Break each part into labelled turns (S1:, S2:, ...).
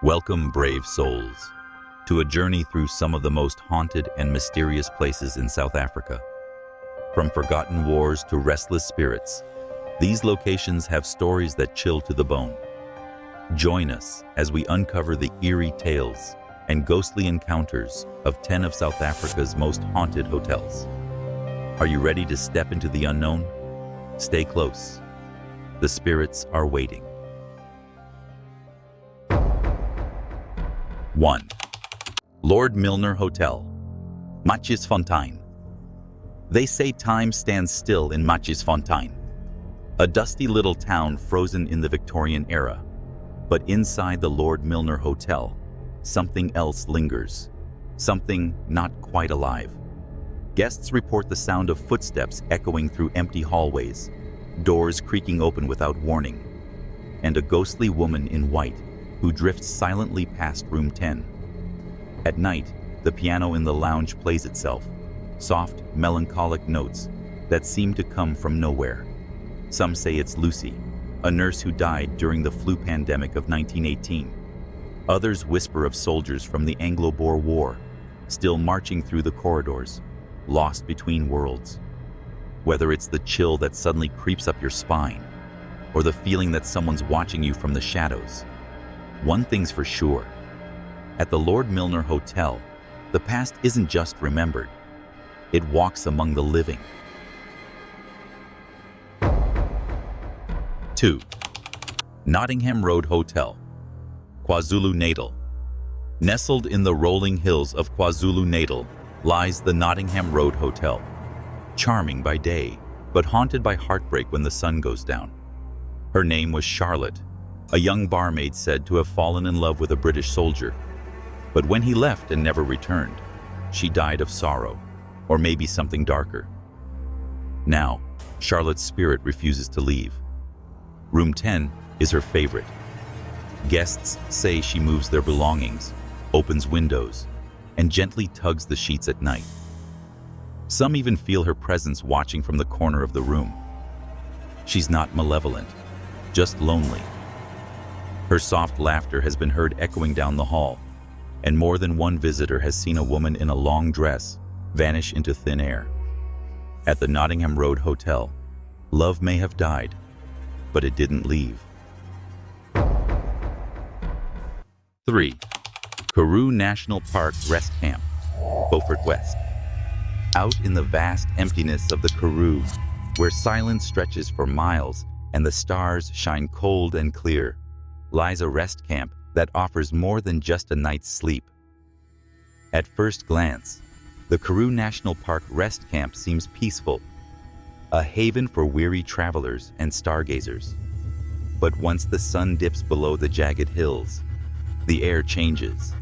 S1: Welcome, brave souls, to a journey through some of the most haunted and mysterious places in South Africa. From forgotten wars to restless spirits, these locations have stories that chill to the bone. Join us as we uncover the eerie tales and ghostly encounters of 10 of South Africa's most haunted hotels. Are you ready to step into the unknown? Stay close. The spirits are waiting. 1. Lord Milner Hotel, Matjiesfontein. They say time stands still in Matjiesfontein, a dusty little town frozen in the Victorian era. But inside the Lord Milner Hotel, something else lingers, something not quite alive. Guests report the sound of footsteps echoing through empty hallways, doors creaking open without warning, and a ghostly woman in white who drifts silently past room 10. At night, the piano in the lounge plays itself, soft, melancholic notes that seem to come from nowhere. Some say it's Lucy, a nurse who died during the flu pandemic of 1918. Others whisper of soldiers from the Anglo-Boer War, still marching through the corridors, lost between worlds. Whether it's the chill that suddenly creeps up your spine, or the feeling that someone's watching you from the shadows, one thing's for sure. At the Lord Milner Hotel, the past isn't just remembered, it walks among the living. 2. Nottingham Road Hotel, KwaZulu-Natal. Nestled in the rolling hills of KwaZulu-Natal lies the Nottingham Road Hotel. Charming by day, but haunted by heartbreak when the sun goes down. Her name was Charlotte, a young barmaid said to have fallen in love with a British soldier. But when he left and never returned, she died of sorrow, or maybe something darker. Now, Charlotte's spirit refuses to leave. Room 10 is her favorite. Guests say she moves their belongings, opens windows, and gently tugs the sheets at night. Some even feel her presence watching from the corner of the room. She's not malevolent, just lonely. Her soft laughter has been heard echoing down the hall, and more than one visitor has seen a woman in a long dress vanish into thin air. At the Nottingham Road Hotel, love may have died, but it didn't leave. 3. Karoo National Park Rest Camp, Beaufort West. Out in the vast emptiness of the Karoo, where silence stretches for miles and the stars shine cold and clear, lies a rest camp that offers more than just a night's sleep. At first glance, the Karoo National Park Rest Camp seems peaceful, a haven for weary travelers and stargazers. But once the sun dips below the jagged hills, the air changes.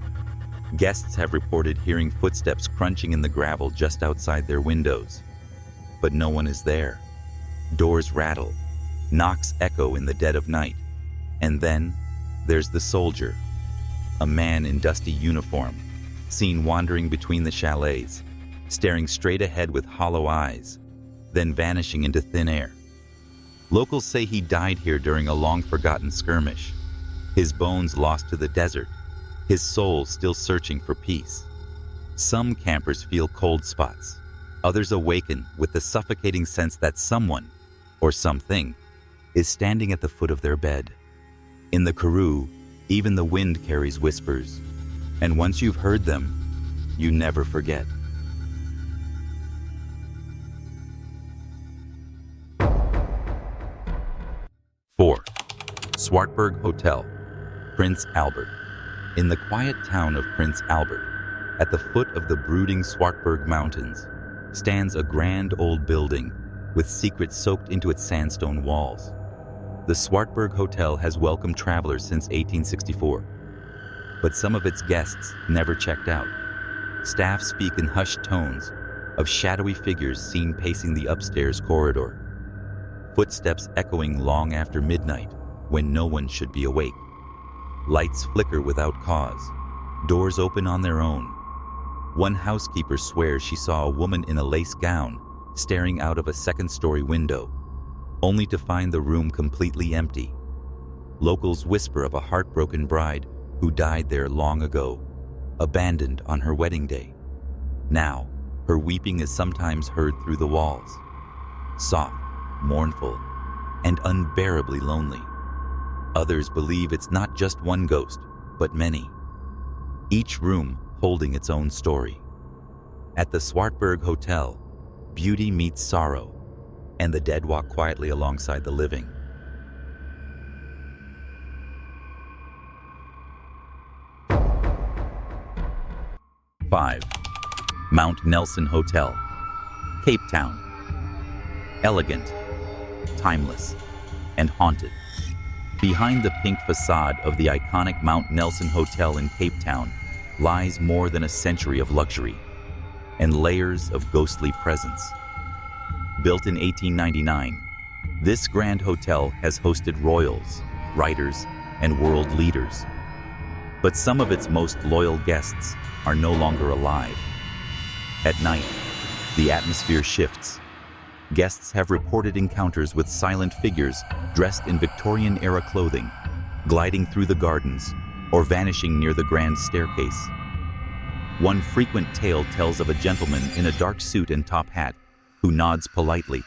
S1: Guests have reported hearing footsteps crunching in the gravel just outside their windows. But no one is there. Doors rattle, knocks echo in the dead of night, and then there's the soldier, a man in dusty uniform, seen wandering between the chalets, staring straight ahead with hollow eyes, then vanishing into thin air. Locals say he died here during a long-forgotten skirmish, his bones lost to the desert, his soul still searching for peace. Some campers feel cold spots, others awaken with the suffocating sense that someone, or something, is standing at the foot of their bed. In the Karoo, even the wind carries whispers, and once you've heard them, you never forget. 4. Swartberg Hotel, Prince Albert. In the quiet town of Prince Albert, at the foot of the brooding Swartberg Mountains, stands a grand old building with secrets soaked into its sandstone walls. The Swartberg Hotel has welcomed travelers since 1864, but some of its guests never checked out. Staff speak in hushed tones of shadowy figures seen pacing the upstairs corridor, footsteps echoing long after midnight when no one should be awake. Lights flicker without cause, doors open on their own. One housekeeper swears she saw a woman in a lace gown staring out of a second-story window, only to find the room completely empty. Locals whisper of a heartbroken bride who died there long ago, abandoned on her wedding day. Now, her weeping is sometimes heard through the walls, soft, mournful, and unbearably lonely. Others believe it's not just one ghost, but many, each room holding its own story. At the Swartberg Hotel, beauty meets sorrow, and the dead walk quietly alongside the living. Five, Mount Nelson Hotel, Cape Town. Elegant, timeless, and haunted. Behind the pink facade of the iconic Mount Nelson Hotel in Cape Town lies more than a century of luxury and layers of ghostly presence. Built in 1899, this grand hotel has hosted royals, writers, and world leaders. But some of its most loyal guests are no longer alive. At night, the atmosphere shifts. Guests have reported encounters with silent figures dressed in Victorian-era clothing, gliding through the gardens or vanishing near the grand staircase. One frequent tale tells of a gentleman in a dark suit and top hat who nods politely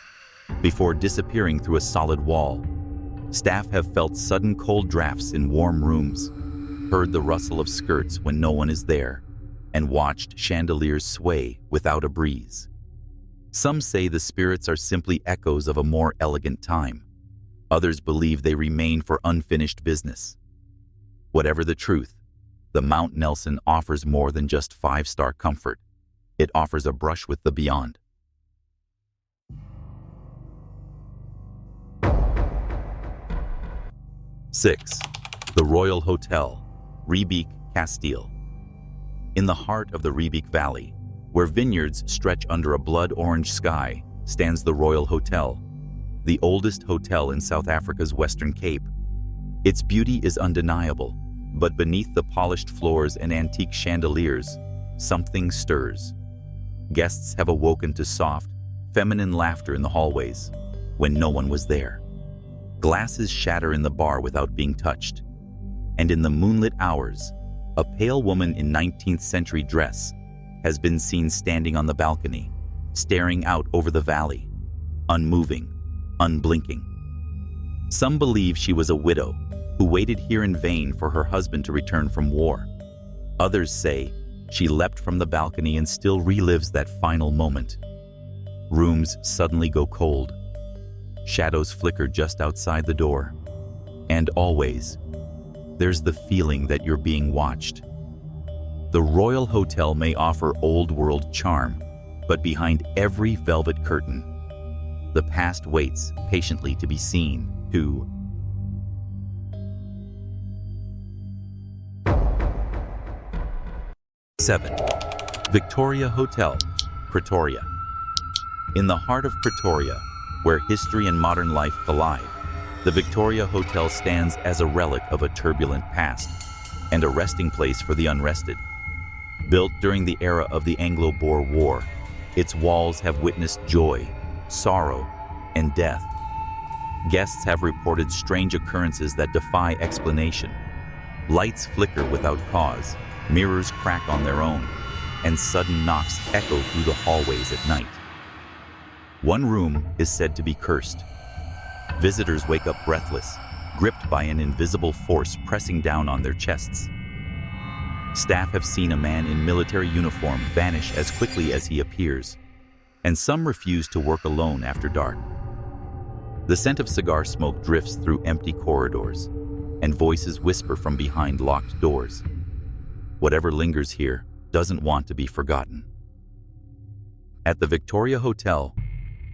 S1: before disappearing through a solid wall. Staff have felt sudden cold drafts in warm rooms, heard the rustle of skirts when no one is there, and watched chandeliers sway without a breeze. Some say the spirits are simply echoes of a more elegant time. Others believe they remain for unfinished business. Whatever the truth, the Mount Nelson offers more than just five-star comfort. It offers a brush with the beyond. Six, the Royal Hotel, Riebeek, Castile. In the heart of the Riebeek Valley, where vineyards stretch under a blood-orange sky, stands the Royal Hotel, the oldest hotel in South Africa's Western Cape. Its beauty is undeniable, but beneath the polished floors and antique chandeliers, something stirs. Guests have awoken to soft, feminine laughter in the hallways when no one was there. Glasses shatter in the bar without being touched, and in the moonlit hours, a pale woman in 19th century dress has been seen standing on the balcony, staring out over the valley, unmoving, unblinking. Some believe she was a widow who waited here in vain for her husband to return from war. Others say she leapt from the balcony and still relives that final moment. Rooms suddenly go cold. Shadows flicker just outside the door. And always, there's the feeling that you're being watched. The Royal Hotel may offer old-world charm, but behind every velvet curtain, the past waits patiently to be seen, too. Seven, Victoria Hotel, Ptoria. In the heart of Ptoria, where history and modern life collide, the Victoria Hotel stands as a relic of a turbulent past and a resting place for the unrested. Built during the era of the Anglo-Boer War, its walls have witnessed joy, sorrow, and death. Guests have reported strange occurrences that defy explanation. Lights flicker without cause, mirrors crack on their own, and sudden knocks echo through the hallways at night. One room is said to be cursed. Visitors wake up breathless, gripped by an invisible force pressing down on their chests. Staff have seen a man in military uniform vanish as quickly as he appears, and some refuse to work alone after dark. The scent of cigar smoke drifts through empty corridors, and voices whisper from behind locked doors. Whatever lingers here doesn't want to be forgotten. At the Victoria Hotel,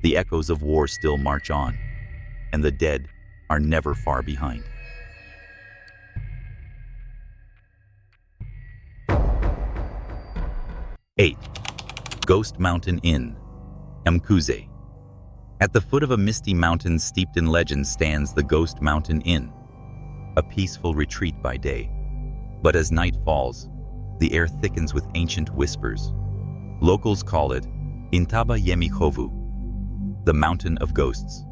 S1: the echoes of war still march on, and the dead are never far behind. Eight, Ghost Mountain Inn, Mkuze. At the foot of a misty mountain steeped in legend stands the Ghost Mountain Inn, a peaceful retreat by day. But as night falls, the air thickens with ancient whispers. Locals call it Intaba Yemihovu, the Mountain of Ghosts.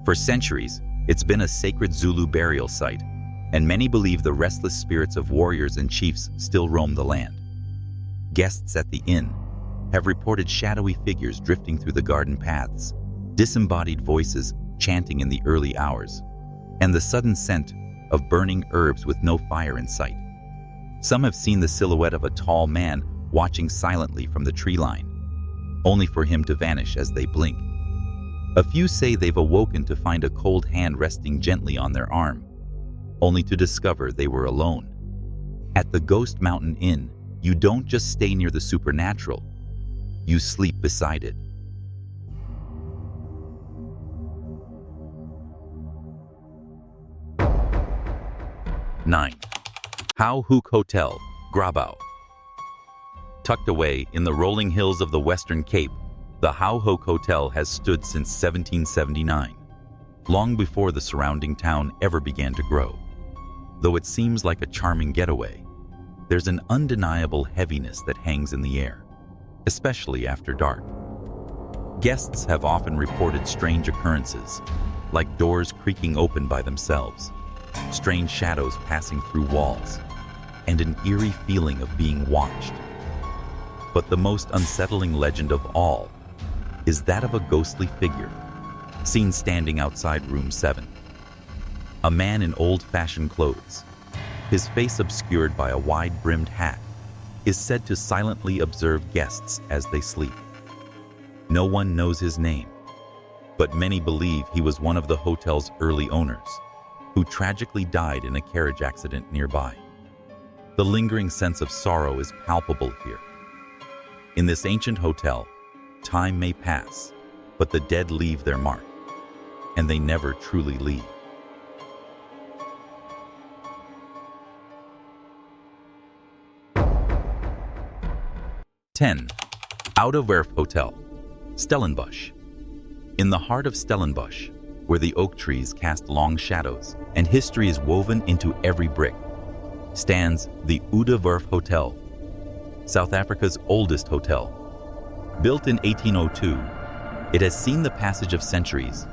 S1: For centuries, it's been a sacred Zulu burial site, and many believe the restless spirits of warriors and chiefs still roam the land. Guests at the inn have reported shadowy figures drifting through the garden paths, disembodied voices chanting in the early hours, and the sudden scent of burning herbs with no fire in sight. Some have seen the silhouette of a tall man watching silently from the tree line, only for him to vanish as they blink. A few say they've awoken to find a cold hand resting gently on their arm, only to discover they were alone. At the Ghost Mountain Inn, you don't just stay near the supernatural, you sleep beside it. Nine. Karoo Hotel, Grabau. Tucked away in the rolling hills of the Western Cape, the Karoo Hotel has stood since 1779, long before the surrounding town ever began to grow. Though it seems like a charming getaway, there's an undeniable heaviness that hangs in the air, especially after dark. Guests have often reported strange occurrences, like doors creaking open by themselves, strange shadows passing through walls, and an eerie feeling of being watched. But the most unsettling legend of all is that of a ghostly figure seen standing outside room 7. A man in old-fashioned clothes, his face obscured by a wide-brimmed hat, is said to silently observe guests as they sleep. No one knows his name, but many believe he was one of the hotel's early owners, who tragically died in a carriage accident nearby. The lingering sense of sorrow is palpable here. In this ancient hotel, time may pass, but the dead leave their mark, and they never truly leave. Oudewerf Hotel, Stellenbosch. In the heart of Stellenbosch, where the oak trees cast long shadows and history is woven into every brick, stands the Oudewerf Hotel, South Africa's oldest hotel. Built in 1802, it has seen the passage of centuries,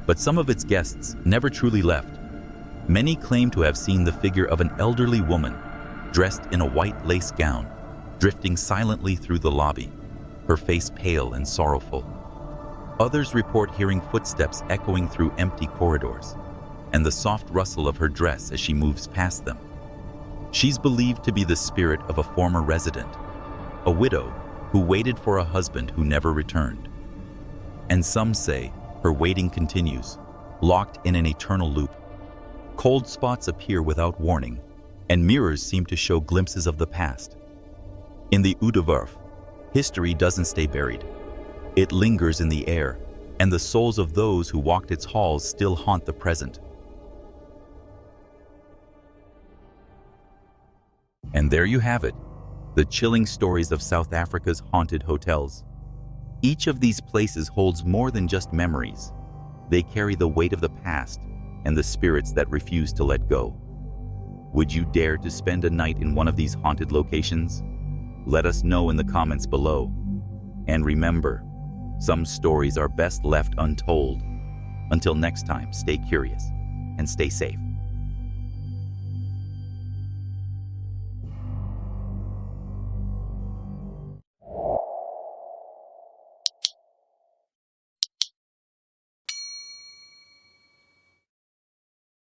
S1: but some of its guests never truly left. Many claim to have seen the figure of an elderly woman dressed in a white lace gown, drifting silently through the lobby, her face pale and sorrowful. Others report hearing footsteps echoing through empty corridors, and the soft rustle of her dress as she moves past them. She's believed to be the spirit of a former resident, a widow who waited for a husband who never returned. And some say her waiting continues, locked in an eternal loop. Cold spots appear without warning, and mirrors seem to show glimpses of the past. In the Oudewerf, history doesn't stay buried. It lingers in the air, and the souls of those who walked its halls still haunt the present. And there you have it, the chilling stories of South Africa's haunted hotels. Each of these places holds more than just memories. They carry the weight of the past and the spirits that refuse to let go. Would you dare to spend a night in one of these haunted locations? Let us know in the comments below. And remember, some stories are best left untold. Until next time, stay curious and stay safe.